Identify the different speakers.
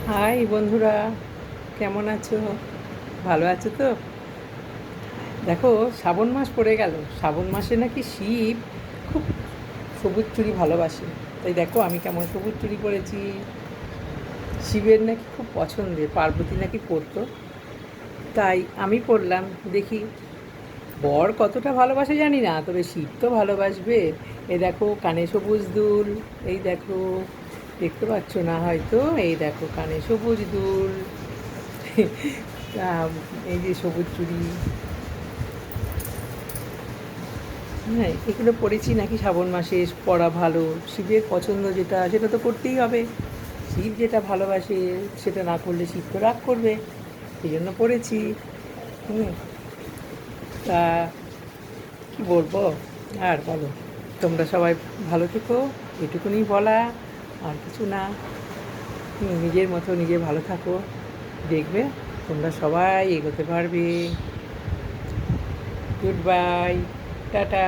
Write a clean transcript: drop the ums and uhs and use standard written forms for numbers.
Speaker 1: High বন্ধুরা, কেমন আছো? ভালো আছো তো? দেখো, শ্রাবণ মাস পড়ে গেল। শ্রাবণ মাসে নাকি শিব খুব সবুজ চুড়ি ভালোবাসে। তাই দেখো আমি কেমন সবুজ চুড়ি পরেছি। শিবের নাকি খুব পছন্দের, পার্বতী নাকি পরতো, তাই আমি পরলাম। দেখি বর কতটা ভালোবাসে জানি না, তবে শিব তো ভালোবাসবে। এই দেখো কানে সবুজ দুল, এই দেখো, দেখতে পাচ্ছ না হয়তো, এই দেখো কানে সবুজ দুল, এই যে সবুজ চুড়ি। হ্যাঁ, এগুলো পরেছি নাকি শ্রাবণ মাসে পরা ভালো। শিবের পছন্দ যেটা সেটা তো করতেই হবে। শিব যেটা ভালোবাসে সেটা না করলে শিব তো রাগ করবে, সেই জন্য পরেছি। হুম, তা কী বলবো আর, বলো। তোমরা সবাই ভালো থেকো, এটুকুনি বলা, আর কিছু না। নিজের মতো নিজে ভালো থাকো, দেখবে তোমরা সবাই এগোতে পারবে। Good bye, tata.